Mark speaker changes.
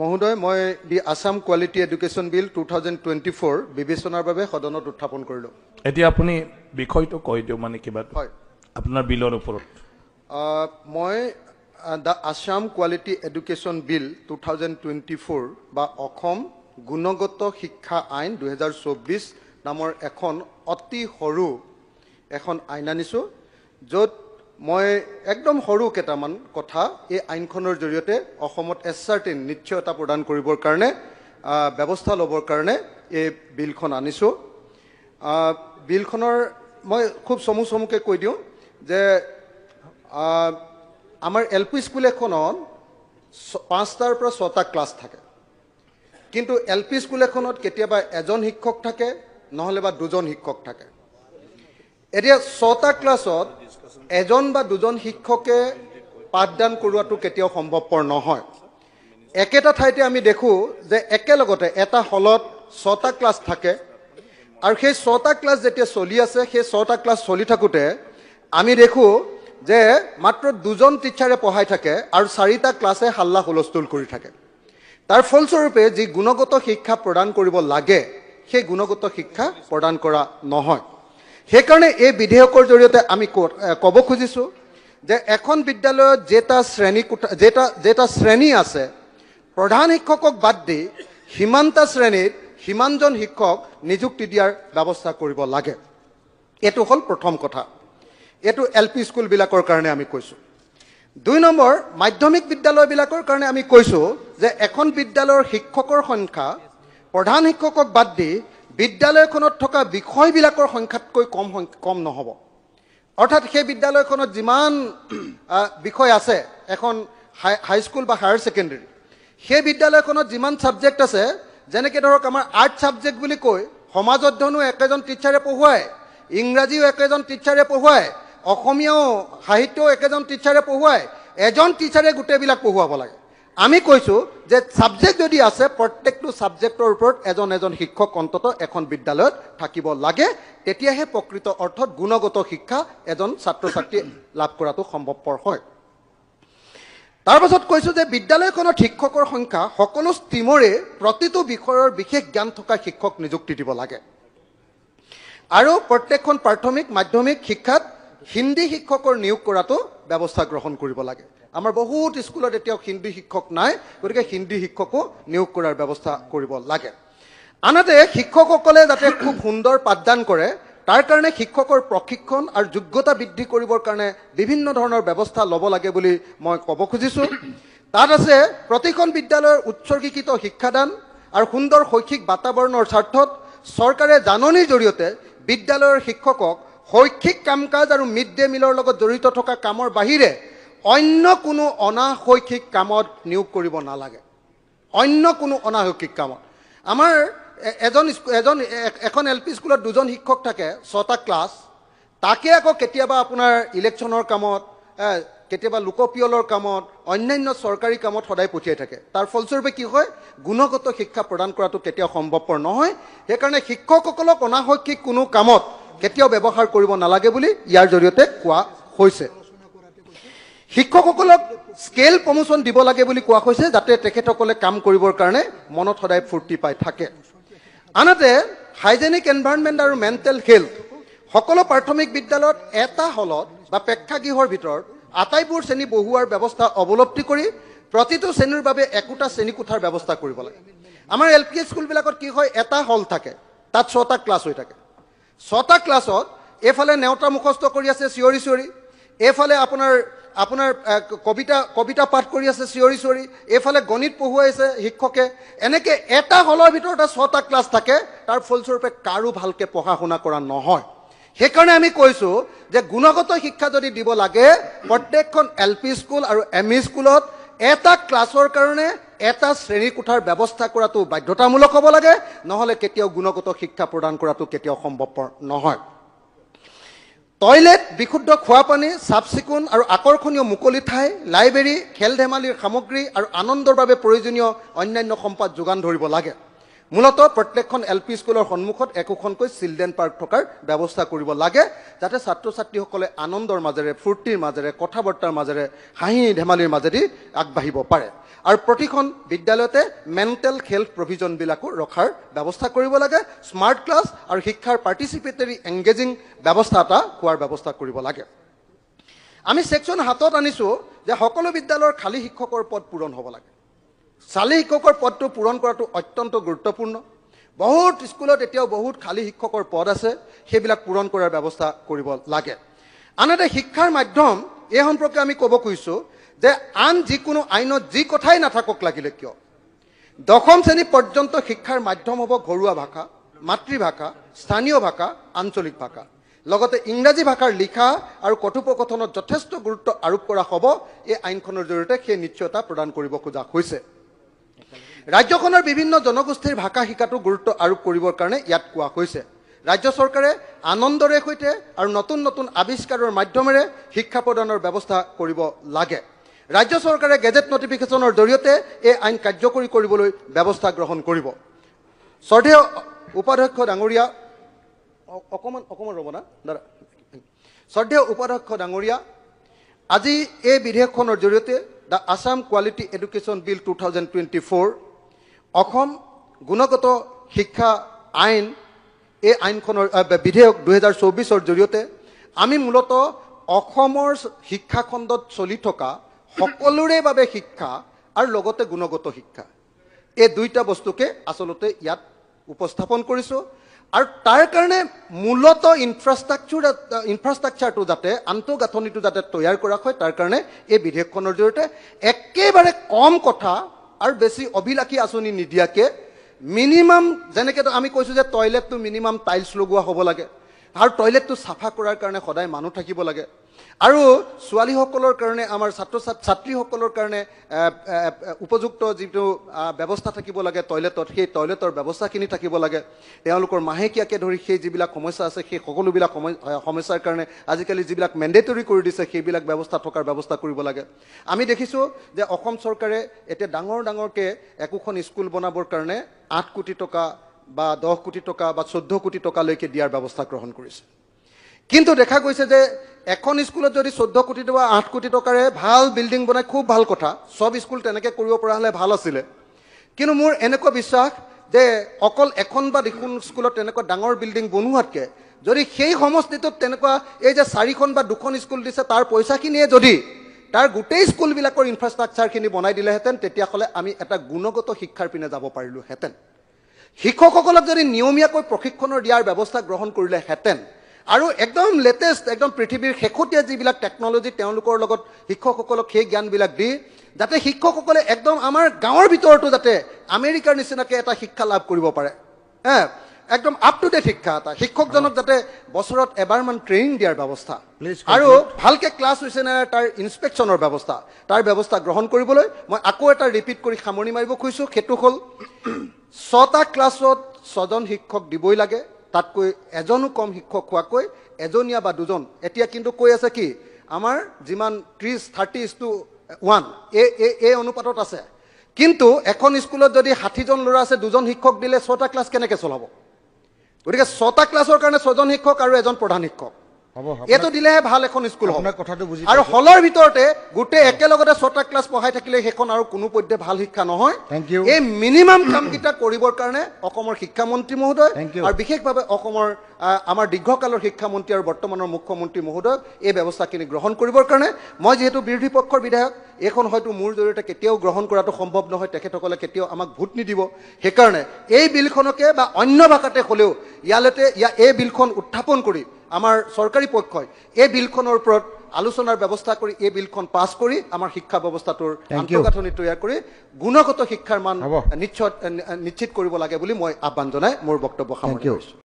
Speaker 1: মহোদয় মই দি Assam quality education বিল 2024 বিবেচনাৰ বাবে সদনত উত্থাপন কৰিলোঁ।
Speaker 2: এতিয়া আপুনি বিষয়টো কৈ দিও মানে কিবা
Speaker 1: হয়
Speaker 2: আপোনাৰ বিলৰ ওপৰত
Speaker 1: মই দ্য আসাম কোৱালিটি এডুকেশ্যন বিল 2024 বা অসম গুণগত শিক্ষা আইন 2024 নামৰ এখন অতি সৰু এখন আইন আনিছোঁ, য'ত মই একদম সৰু কেইটামান কথা এই আইনখনৰ জৰিয়তে অসমত এছাৰ্টেইন নিশ্চয়তা প্ৰদান কৰিবৰ কাৰণে ব্যৱস্থা ল'বৰ কাৰণে এই বিলখন আনিছোঁ। বিলখনৰ মই খুব চমুকৈ কৈ দিওঁ যে আমাৰ LP স্কুল এখনত 5টাৰ পৰা 6টা ক্লাছ থাকে, কিন্তু LP স্কুল এখনত কেতিয়াবা এজন শিক্ষক থাকে নহ'লে বা দুজন শিক্ষক থাকে। এতিয়া 6টা ক্লাছত এজন বা দুজন শিক্ষকে পাঠদান কৰোৱাটো কেতিয়াও সম্ভৱপৰ নহয়। একেটা ঠাইতে আমি দেখোঁ যে একেলগতে এটা হলত 6টা ক্লাছ থাকে, আৰু সেই 6টা ক্লাছ যেতিয়া চলি আছে, সেই 6টা ক্লাছ চলি থাকোঁতে আমি দেখোঁ যে মাত্ৰ দুজন টিচাৰে পঢ়াই থাকে আৰু 4টা ক্লাছে হাল্লা হুলস্থুল কৰি থাকে। তাৰ ফলস্বৰূপে যি গুণগত শিক্ষা প্ৰদান কৰিব লাগে সেই গুণগত শিক্ষা প্ৰদান কৰা নহয়। সেইকাৰণে এই বিধেয়কৰ জৰিয়তে আমি ক'ব খুজিছোঁ যে এখন বিদ্যালয়ত যেটা শ্ৰেণী আছে, প্ৰধান শিক্ষকক বাদ দি সীমান্তা শ্ৰেণীত সিমানজন শিক্ষক নিযুক্তি দিয়াৰ ব্যৱস্থা কৰিব লাগে। এইটো হ'ল প্ৰথম কথা। এইটো LP স্কুলবিলাকৰ কাৰণে আমি কৈছোঁ। 2 নম্বৰ, মাধ্যমিক বিদ্যালয়বিলাকৰ কাৰণে আমি কৈছোঁ যে এখন বিদ্যালয়ৰ শিক্ষকৰ সংখ্যা প্ৰধান শিক্ষকক বাদ দি বিদ্যালয়খনত থকা বিষয়বিলাকৰ সংখ্যাতকৈ কম নহ'ব। অৰ্থাৎ সেই বিদ্যালয়খনত যিমান বিষয় আছে, এখন হাইস্কুল বা হায়াৰ ছেকেণ্ডেৰী, সেই বিদ্যালয়খনত যিমান ছাবজেক্ট আছে, যেনেকৈ ধৰক আমাৰ আৰ্ট ছাবজেক্ট বুলি কৈ সমাজ অধ্যয়নো একেজন টিচাৰে পঢ়ুৱায়, ইংৰাজীও একেজন টিচাৰে পঢ়ুৱায়, অসমীয়াও সাহিত্যও একেজন টিচাৰে পঢ়ুৱায়, এজন টিচাৰে গোটেইবিলাক পঢ়ুৱাব লাগে। আমি কৈছোঁ যে ছাবজেক্ট যদি আছে, প্ৰত্যেকটো ছাবজেক্টৰ ওপৰত এজন শিক্ষক অন্তত এখন বিদ্যালয়ত থাকিব লাগে। তেতিয়াহে প্ৰকৃত অৰ্থত গুণগত শিক্ষা এজন ছাত্ৰ ছাত্ৰীয়ে লাভ কৰাটো সম্ভৱপৰ হয়। তাৰ পাছত কৈছোঁ যে বিদ্যালয়খনত শিক্ষকৰ সংখ্যা সকলো ষ্ট্ৰীমৰে প্ৰতিটো বিষয়ৰ বিশেষ জ্ঞান থকা শিক্ষক নিযুক্তি দিব লাগে, আৰু প্ৰত্যেকখন প্ৰাথমিক মাধ্যমিক শিক্ষাত হিন্দী শিক্ষকৰ নিয়োগ কৰাটো ব্যৱস্থা গ্ৰহণ কৰিব লাগে। আমাৰ বহুত স্কুলত এতিয়াও হিন্দী শিক্ষক নাই, গতিকে হিন্দী শিক্ষকো নিয়োগ কৰাৰ ব্যৱস্থা কৰিব লাগে। আনহাতে শিক্ষকসকলে যাতে খুব সুন্দৰ পাঠদান কৰে, তাৰ কাৰণে শিক্ষকৰ প্ৰশিক্ষণ আৰু যোগ্যতা বৃদ্ধি কৰিবৰ কাৰণে বিভিন্ন ধৰণৰ ব্যৱস্থা ল'ব লাগে বুলি মই ক'ব খুজিছোঁ। তাত আছে প্ৰতিখন বিদ্যালয়ৰ উৎসৰ্গীকৃত শিক্ষাদান আৰু সুন্দৰ শৈক্ষিক বাতাবৰণৰ স্বাৰ্থত চৰকাৰে জাননীৰ জৰিয়তে বিদ্যালয়ৰ শিক্ষকক শৈক্ষিক কাম কাজ আৰু মিড ডে মিলৰ লগত জড়িত থকা কামৰ বাহিৰে অন্য কোনো অনাশৈক্ষিক কামত নিয়োগ কৰিব নালাগে। অন্য কোনো অনাশৈক্ষিক কামত আমাৰ এখন LP স্কুলত দুজন শিক্ষক থাকে, 6টা ক্লাছ, তাকে আকৌ কেতিয়াবা আপোনাৰ ইলেকশ্যনৰ কামত, কেতিয়াবা লোকপিয়লৰ কামত, অন্যান্য চৰকাৰী কামত সদায় পঠিয়াই থাকে। তাৰ ফলস্বৰূপে কি হয়, গুণগত শিক্ষা প্ৰদান কৰাটো কেতিয়াও সম্ভৱপৰ নহয়। সেইকাৰণে শিক্ষকসকলক অনাশৈক্ষিক কোনো কামত কেতিয়াও ব্যৱহাৰ কৰিব নালাগে বুলি ইয়াৰ জৰিয়তে কোৱা হৈছে। শিক্ষকসকলক স্কেল প্ৰমোশ্যন দিব লাগে বুলি কোৱা হৈছে, যাতে তেখেতসকলে কাম কৰিবৰ কাৰণে মনত সদায় ফূৰ্তি পাই থাকে। আনহাতে হাইজেনিক এনভাইৰনমেণ্ট আৰু মেণ্টেল হেল্থ সকলো প্ৰাথমিক বিদ্যালয়ত এটা হলত বা প্ৰেক্ষাগৃহৰ ভিতৰত আটাইবোৰ শ্ৰেণী বহুৱাৰ ব্যৱস্থা অৱলম্বি কৰি প্ৰতিটো শ্ৰেণীৰ বাবে একোটা শ্ৰেণীকোঠাৰ ব্যৱস্থা কৰিব লাগে। আমাৰ LP স্কুলবিলাকত কি হয়, এটা হল থাকে, তাত 6টা ক্লাছ হৈ থাকে। 6টা ক্লাছত এইফালে নেওতা মুখস্থ কৰি আছে চিঞৰি চিঞৰি, এইফালে আপোনাৰ কবিতা পাঠ কৰি আছে চিঞৰি চিঞৰি, এইফালে গণিত পঢ়ুৱাইছে শিক্ষকে। এনেকৈ এটা হলৰ ভিতৰত 6টা ক্লাছ থাকে, তাৰ ফলস্বৰূপে কাৰো ভালকৈ পঢ়া শুনা কৰা নহয়। সেইকাৰণে আমি কৈছোঁ যে গুণগত শিক্ষা যদি দিব লাগে, প্ৰত্যেকখন LP স্কুল আৰু ME স্কুলত এটা ক্লাছৰ কাৰণে এটা শ্ৰেণীকোঠাৰ ব্যৱস্থা কৰাটো বাধ্যতামূলক হ'ব লাগে, নহ'লে কেতিয়াও গুণগত শিক্ষা প্ৰদান কৰাটো কেতিয়াও সম্ভৱপৰ নহয়। টয়লেট, বিশুদ্ধ খোৱা পানী, চাফ চিকুণ আৰু আকৰ্ষণীয় মুকলি ঠাই, লাইব্ৰেৰী, খেল ধেমালিৰ সামগ্ৰী আৰু আনন্দৰ বাবে প্ৰয়োজনীয় অন্যান্য সম্পদ যোগান ধৰিব লাগে। মূলতঃ প্ৰত্যেকখন LP স্কুলৰ সন্মুখত একোখনকৈ চিলড্ৰেন পাৰ্ক থকাৰ ব্যৱস্থা কৰিব লাগে, যাতে ছাত্ৰ ছাত্ৰীসকলে আনন্দৰ মাজেৰে, ফূৰ্তিৰ মাজেৰে, কথা বৰ্তাৰ মাজেৰে, হাঁহি ধেমালিৰ মাজেদি আগবাঢ়িব পাৰে। আৰু প্ৰতিখন বিদ্যালয়তে মেণ্টেল হেল্থ প্ৰভিজনবিলাকো ৰখাৰ ব্যৱস্থা কৰিব লাগে স্মাৰ্ট ক্লাছ আৰু শিক্ষাৰ পাৰ্টিচিপেটৰী এংগেজিং ব্যৱস্থা এটা হোৱাৰ ব্যৱস্থা কৰিব লাগে আমি সেকশন হাতত আনিছো যে সকলো বিদ্যালয়ৰ খালী শিক্ষকৰ পদ পূৰণ হ'ব লাগে খালী শিক্ষকৰ পদটো পূৰণ কৰাটো অত্যন্ত গুৰুত্বপূৰ্ণ বহুত স্কুলত এতিয়াও বহুত খালী শিক্ষকৰ পদ আছে সেইবিলাক পূৰণ কৰাৰ ব্যৱস্থা কৰিব লাগে আনহাতে শিক্ষাৰ মাধ্যম এই সম্পৰ্কে আমি ক'ব খুজিছোঁ যে আন যিকোনো আইনত যি কথাই নাথাকক লাগিলে কিয় দশম শ্ৰেণী পৰ্যন্ত শিক্ষাৰ মাধ্যম হ'ব ঘৰুৱা ভাষা মাতৃভাষা স্থানীয় ভাষা আঞ্চলিক ভাষা লগতে ইংৰাজী ভাষাৰ লিখা আৰু কথোপকথনত যথেষ্ট গুৰুত্ব আৰোপ কৰা হ'ব এই আইনখনৰ জৰিয়তে সেই নিশ্চয়তা প্ৰদান কৰিব খোজা হৈছে ৰাজ্যখনৰ বিভিন্ন জনগোষ্ঠীৰ ভাষা শিকাটো গুৰুত্ব আৰোপ কৰিবৰ কাৰণে ইয়াত কোৱা হৈছে ৰাজ্য চৰকাৰে আনন্দৰে সৈতে আৰু নতুন নতুন আৱিষ্কাৰৰ মাধ্যমেৰে শিক্ষা প্ৰদানৰ ব্যৱস্থা কৰিব লাগে ৰাজ্য চৰকাৰে গেজেট নটিফিকেশ্যনৰ জৰিয়তে এই আইন কাৰ্যকৰী কৰিবলৈ ব্যৱস্থা গ্ৰহণ কৰিব শ্ৰদ্ধেয় উপাধ্যক্ষ ডাঙৰীয়া অকমান ৰ'ব না দাদা শ্ৰদ্ধেয় উপাধ্যক্ষ ডাঙৰীয়া আজি এই বিধেয়কখনৰ জৰিয়তে দ্য আছাম কোৱালিটি এডুকেশ্যন বিল 2024 অসম গুণগত শিক্ষা আইন এই আইনখনৰ বিধেয়ক 2024ৰ জৰিয়তে আমি মূলতঃ অসমৰ শিক্ষাখণ্ডত চলি থকা সকলোৰে বাবে শিক্ষা আৰু লগতে গুণগত শিক্ষা এই দুইটা বস্তুকে আচলতে ইয়াত উপস্থাপন কৰিছোঁ আৰু তাৰ কাৰণে মূলতঃ ইনফ্ৰাষ্ট্ৰাকচাৰটো যাতে আন্তঃগাঁথনিটো যাতে তৈয়াৰ কৰা হয় তাৰ কাৰণে এই বিধেয়কখনৰ জৰিয়তে একেবাৰে কম কথা আৰু বেছি অভিলাষী আঁচনি নিদিয়াকে মিনিমাম যেনেকৈ আমি কৈছোঁ যে টয়লেটটো মিনিমাম টাইলছ লগোৱা হ'ব লাগে আৰু টয়লেটটো চাফা কৰাৰ কাৰণে সদায় মানুহ থাকিব লাগে আৰু ছোৱালীসকলৰ কাৰণে আমাৰ ছাত্ৰীসকলৰ কাৰণে উপযুক্ত যিটো ব্যৱস্থা থাকিব লাগে টয়লেটত সেই টয়লেটৰ ব্যৱস্থাখিনি থাকিব লাগে তেওঁলোকৰ মাহেকীয়াকে ধৰি সেই যিবিলাক সমস্যা আছে সেই সকলোবিলাক সমস্যাৰ কাৰণে আজিকালি যিবিলাক মেণ্ডেটৰী কৰি দিছে সেইবিলাক ব্যৱস্থা থকাৰ ব্যৱস্থা কৰিব লাগে আমি দেখিছোঁ যে অসম চৰকাৰে এতিয়া ডাঙৰকৈ একোখন স্কুল বনাবৰ কাৰণে 8 কোটি টকা বা 10 কোটি টকা বা 14 কোটি টকালৈকে দিয়াৰ ব্যৱস্থা গ্ৰহণ কৰিছে কিন্তু দেখা গৈছে যে এখন স্কুলত যদি 14 কোটি টকা 8 কোটি টকাৰে ভাল বিল্ডিং বনাই খুব ভাল কথা সব স্কুল তেনেকৈ কৰিব পৰা হ'লে ভাল আছিলে কিন্তু মোৰ এনেকুৱা বিশ্বাস যে অকল এখন বা দুখন স্কুলত তেনেকুৱা ডাঙৰ বিল্ডিং বনোৱাতকৈ যদি সেই সমষ্টিটোত তেনেকুৱা এই যে 4খন বা 2খন স্কুল দিছে তাৰ পইচাখিনিয়ে যদি তাৰ গোটেই স্কুলবিলাকৰ ইনফ্ৰাষ্ট্ৰাকচাৰখিনি বনাই দিলেহেঁতেন তেতিয়াহ'লে আমি এটা গুণগত শিক্ষাৰ পিনে যাব পাৰিলোহেঁতেন শিক্ষকসকলক যদি নিয়মীয়াকৈ প্ৰশিক্ষণৰ দিয়াৰ ব্যৱস্থা গ্ৰহণ কৰিলেহেঁতেন আৰু একদম লেটেষ্ট একদম পৃথিৱীৰ শেহতীয়া যিবিলাক টেকনলজি তেওঁলোকৰ লগত শিক্ষকসকলক সেই জ্ঞানবিলাক দি যাতে শিক্ষকসকলে একদম আমাৰ গাঁৱৰ ভিতৰতো যাতে আমেৰিকাৰ নিচিনাকৈ এটা শিক্ষা লাভ কৰিব পাৰে একদম আপ টু ডেট শিক্ষা এটা শিক্ষকজনক যাতে বছৰত এবাৰমান ট্ৰেইনিং দিয়াৰ ব্যৱস্থা আৰু ভালকৈ ক্লাছ হৈছে নে তাৰ ইনস্পেকশ্যনৰ ব্যৱস্থা তাৰ ব্যৱস্থা গ্ৰহণ কৰিবলৈ মই আকৌ এটা ৰিপিট কৰি সামৰণি মাৰিব খুজিছোঁ সেইটো হ'ল 6টা ক্লাছত 6জন শিক্ষক দিবই লাগে তাতকৈ এজনো কম শিক্ষক হোৱাকৈ এজনীয়া বা দুজন এতিয়া কিন্তু কৈ আছে কি আমাৰ যিমান 30:1 এই অনুপাতত আছে কিন্তু এখন স্কুলত যদি 60জন ল'ৰা আছে দুজন শিক্ষক দিলে 6টা ক্লাছ কেনেকৈ চলাব গতিকে 6টা ক্লাছৰ কাৰণে 6জন শিক্ষক আৰু এজন প্ৰধান শিক্ষক এইটো দিলেহে ভাল এখন স্কুল হ'ব আৰু হলৰ ভিতৰতে গোটেই একেলগতে 6টা ক্লাছ পঢ়াই থাকিলে সেইখন আৰু কোনো পধ্যে ভাল শিক্ষা নহয় এই মিনিমাম কামকেইটা কৰিবৰ কাৰণে অসমৰ শিক্ষামন্ত্ৰী মহোদয় আৰু বিশেষভাৱে অসমৰ আমাৰ দীৰ্ঘকালৰ শিক্ষামন্ত্ৰী আৰু বৰ্তমানৰ মুখ্যমন্ত্ৰী মহোদয় এই ব্যৱস্থাখিনি গ্ৰহণ কৰিবৰ কাৰণে মই যেহেতু বিৰোধী পক্ষৰ বিধায়ক এইখন হয়তো মোৰ জৰিয়তে কেতিয়াও গ্ৰহণ কৰাটো সম্ভৱ নহয় তেখেতসকলে কেতিয়াও আমাক ভোট নিদিব সেইকাৰণে এই বিলখনকে বা অন্য ভাষাতে হ'লেও এই বিলখন উত্থাপন কৰি আমাৰ চৰকাৰী পক্ষই এই বিলখনৰ ওপৰত আলোচনাৰ ব্যৱস্থা কৰি এই বিলখন পাছ কৰি আমাৰ শিক্ষা ব্যৱস্থাটোৰ আন্তঃগাঁথনি তৈয়াৰ কৰি গুণগত শিক্ষাৰ মান নিশ্চিত কৰিব লাগে বুলি মই আহ্বান জনাই মোৰ বক্তব্য সামৰণি কৰিছোঁ